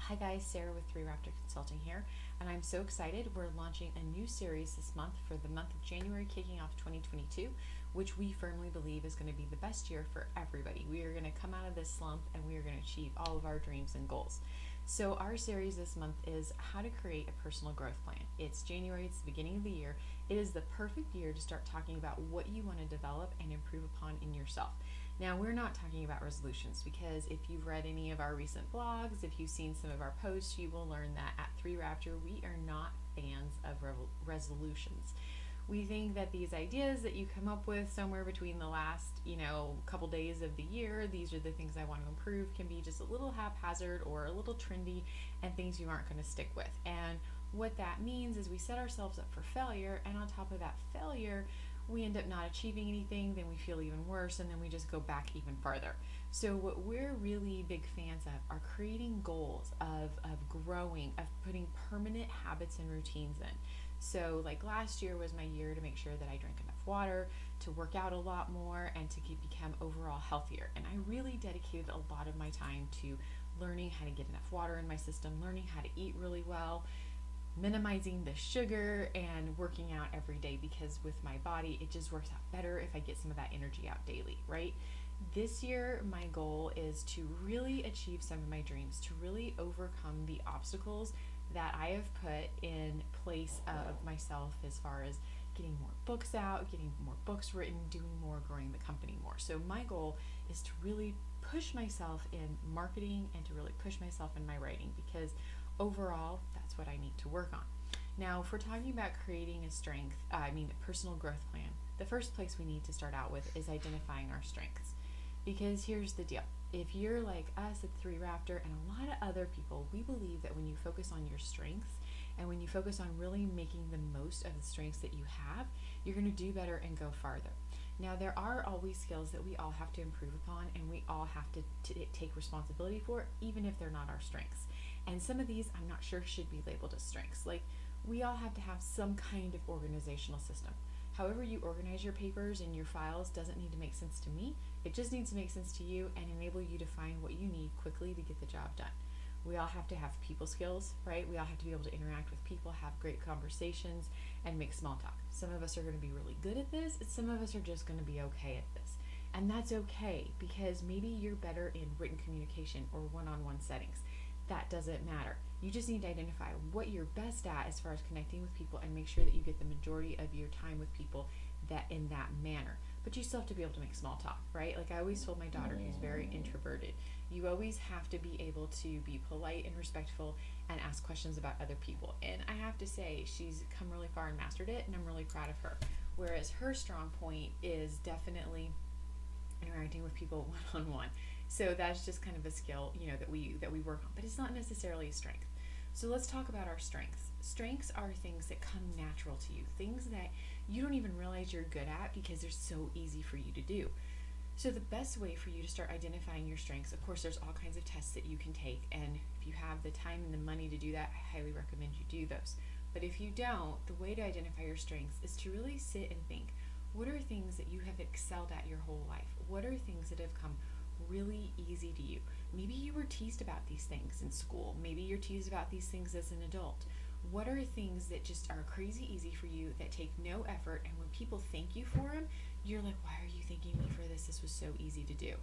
Hi guys, Sarah with Three Raptor Consulting here, and I'm so excited. We're launching a new series this month for the month of January, kicking off 2022, which we firmly believe is going to be the best year for everybody. We are going to come out of this slump and we are going to achieve all of our dreams and goals. So our series this month is how to create a personal growth plan. It's January, it's the beginning of the year. It is the perfect year to start talking about what you want to develop and improve upon in yourself. Now, we're not talking about resolutions because if you've read any of our recent blogs, if you've seen some of our posts, you will learn that at 3Raptor, we are not fans of resolutions. We think that these ideas that you come up with somewhere between the last, couple days of the year, these are the things I want to improve, can be just a little haphazard or a little trendy and things you aren't going to stick with. And what that means is we set ourselves up for failure, and on top of that failure, we end up not achieving anything, then we feel even worse, and then we just go back even farther. So what we're really big fans of are creating goals of growing, of putting permanent habits and routines in. So like last year was my year to make sure that I drank enough water, to work out a lot more, and to become overall healthier. And I really dedicated a lot of my time to learning how to get enough water in my system, learning how to eat really well, minimizing the sugar, and working out every day, because with my body it just works out better if I get some of that energy out daily, right? This year my goal is to really achieve some of my dreams, to really overcome the obstacles that I have put in place of myself, as far as getting more books out, getting more books written, doing more, growing the company more. So my goal is to really push myself in marketing and to really push myself in my writing, because overall that's what I need to work on. Now, if we're talking about creating a personal growth plan, the first place we need to start out with is identifying our strengths. Because here's the deal. If you're like us at 3Raptor and a lot of other people, we believe that when you focus on your strengths and when you focus on really making the most of the strengths that you have, you're going to do better and go farther. Now, there are always skills that we all have to improve upon, and we all have to take responsibility for, even if they're not our strengths. And some of these I'm not sure should be labeled as strengths. Like, we all have to have some kind of organizational system. However you organize your papers and your files doesn't need to make sense to me. It just needs to make sense to you and enable you to find what you need quickly to get the job done. We all have to have people skills, right? We all have to be able to interact with people, have great conversations, and make small talk. Some of us are going to be really good at this, and some of us are just going to be okay at this. And that's okay, because maybe you're better in written communication or one-on-one settings. That doesn't matter. You just need to identify what you're best at as far as connecting with people, and make sure that you get the majority of your time with people that in that manner. But you still have to be able to make small talk, right? Like I always told my daughter, who's very introverted, you always have to be able to be polite and respectful and ask questions about other people. And I have to say, she's come really far and mastered it, and I'm really proud of her. Whereas her strong point is definitely interacting with people one-on-one. So that's just kind of a skill, that we work on, but it's not necessarily a strength. So let's talk about our strengths. Strengths are things that come natural to you, things that you don't even realize you're good at because they're so easy for you to do. So the best way for you to start identifying your strengths, of course, there's all kinds of tests that you can take, and if you have the time and the money to do that, I highly recommend you do those. But if you don't, the way to identify your strengths is to really sit and think, what are things that you have excelled at your whole life? What are things that have come really easy to you? Maybe you were teased about these things in school. Maybe you're teased about these things as an adult. What are things that just are crazy easy for you, that take no effort, and when people thank you for them, you're like, why are you thanking me for this? This was so easy to do.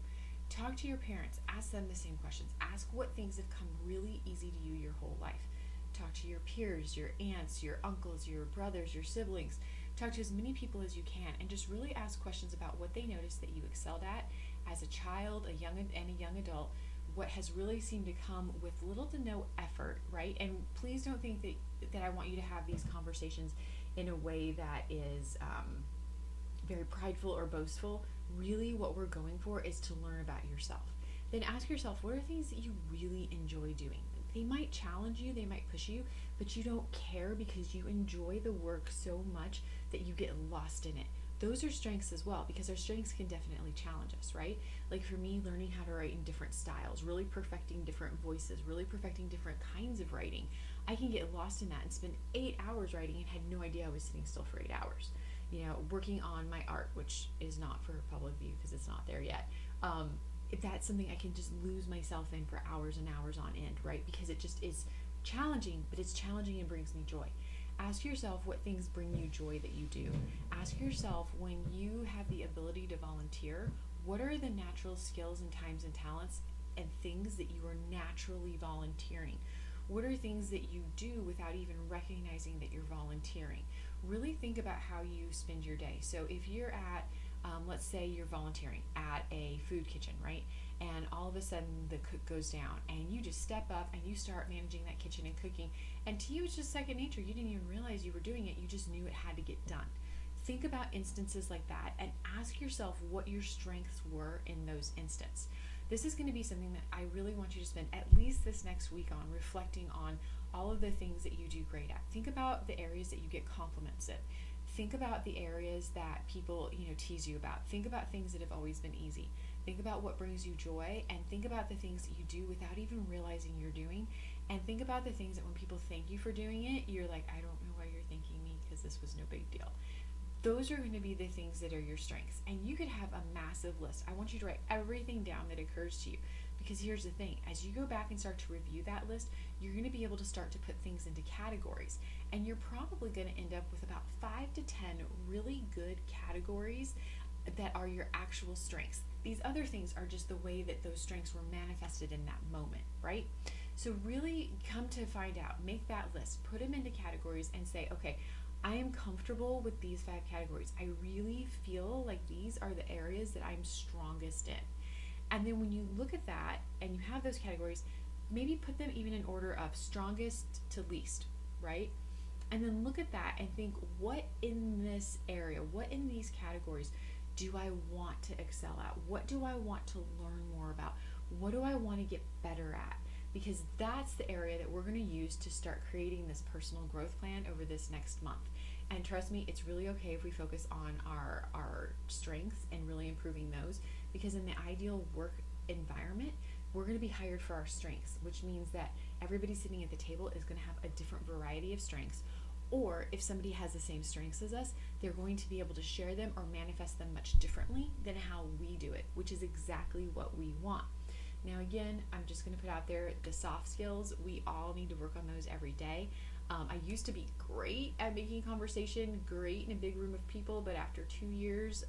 Talk to your parents. Ask them the same questions. Ask what things have come really easy to you your whole life. Talk to your peers, your aunts, your uncles, your brothers, your siblings. Talk to as many people as you can, and just really ask questions about what they noticed that you excelled at as a child, a young adult, what has really seemed to come with little to no effort, right? And please don't think that I want you to have these conversations in a way that is very prideful or boastful. Really, what we're going for is to learn about yourself. Then ask yourself, what are things that you really enjoy doing? They might challenge you, they might push you, but you don't care because you enjoy the work so much that you get lost in it. Those are strengths as well, because our strengths can definitely challenge us, right? Like for me, learning how to write in different styles, really perfecting different voices, really perfecting different kinds of writing. I can get lost in that and spend 8 hours writing and had no idea I was sitting still for 8 hours. Working on my art, which is not for public view because it's not there yet. that's something I can just lose myself in for hours and hours on end, right? Because it just is challenging, but it's challenging and brings me joy. Ask yourself what things bring you joy that you do. Ask yourself, when you have the ability to volunteer, what are the natural skills and times and talents and things that you are naturally volunteering? What are things that you do without even recognizing that you're volunteering? Really think about how you spend your day. So if you're at, let's say you're volunteering at a food kitchen, right? And all of a sudden the cook goes down and you just step up and you start managing that kitchen and cooking. And to you, it's just second nature. You didn't even realize you were doing it. You just knew it had to get done. Think about instances like that and ask yourself what your strengths were in those instances. This is going to be something that I really want you to spend at least this next week on, reflecting on all of the things that you do great at. Think about the areas that you get compliments in. Think about the areas that people, tease you about. Think about things that have always been easy. Think about what brings you joy, and think about the things that you do without even realizing you're doing. And think about the things that when people thank you for doing it, you're like, I don't know why you're thanking me, because this was no big deal. Those are going to be the things that are your strengths. And you could have a massive list. I want you to write everything down that occurs to you. Because here's the thing, as you go back and start to review that list, you're going to be able to start to put things into categories. And you're probably going to end up with about 5 to 10 really good categories that are your actual strengths. These other things are just the way that those strengths were manifested in that moment, right? So really come to find out, make that list, put them into categories and say, okay, I am comfortable with these 5 categories. I really feel like these are the areas that I'm strongest in. And then when you look at that and you have those categories, maybe put them even in order of strongest to least, right? And then look at that and think, what in this area, what in these categories do I want to excel at? What do I want to learn more about? What do I want to get better at? Because that's the area that we're going to use to start creating this personal growth plan over this next month. And trust me, it's really okay if we focus on our strengths and really improving those, because in the ideal work environment, we're going to be hired for our strengths, which means that everybody sitting at the table is going to have a different variety of strengths. Or if somebody has the same strengths as us, they're going to be able to share them or manifest them much differently than how we do it, which is exactly what we want. Now again, I'm just going to put out there the soft skills. We all need to work on those every day. I used to be great at making conversation, great in a big room of people, but after 2 years,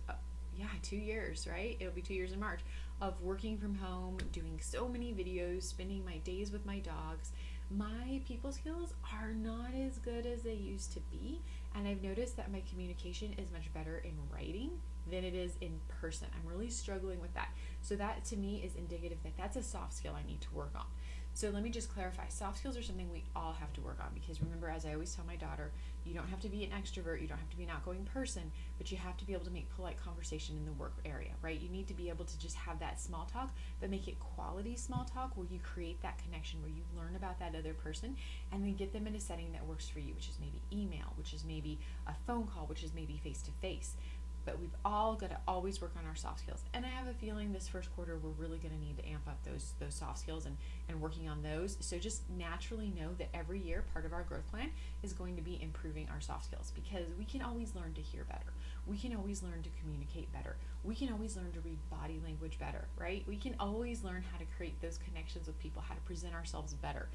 2 years, right? It'll be 2 years in March of working from home, doing so many videos, spending my days with my dogs. My people skills are not as good as they used to be, and I've noticed that my communication is much better in writing than it is in person. I'm really struggling with that. So that to me is indicative that that's a soft skill I need to work on. So let me just clarify, soft skills are something we all have to work on, because remember, as I always tell my daughter, you don't have to be an extrovert, you don't have to be an outgoing person, but you have to be able to make polite conversation in the work area, right? You need to be able to just have that small talk, but make it quality small talk where you create that connection, where you learn about that other person and then get them in a setting that works for you, which is maybe email, which is maybe a phone call, which is maybe face-to-face. But we've all got to always work on our soft skills. And I have a feeling this first quarter we're really going to need to amp up those soft skills and working on those. So just naturally know that every year part of our growth plan is going to be improving our soft skills, because we can always learn to hear better. We can always learn to communicate better. We can always learn to read body language better, right? We can always learn how to create those connections with people, how to present ourselves better.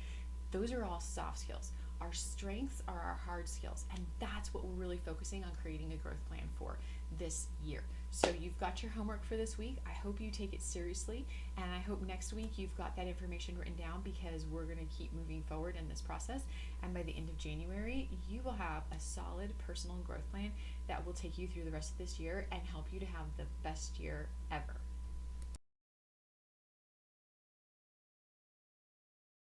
Those are all soft skills. Our strengths are our hard skills, and that's what we're really focusing on creating a growth plan for this year. So you've got your homework for this week. I hope you take it seriously, and I hope next week you've got that information written down, because we're going to keep moving forward in this process, and by the end of January you will have a solid personal growth plan that will take you through the rest of this year and help you to have the best year ever.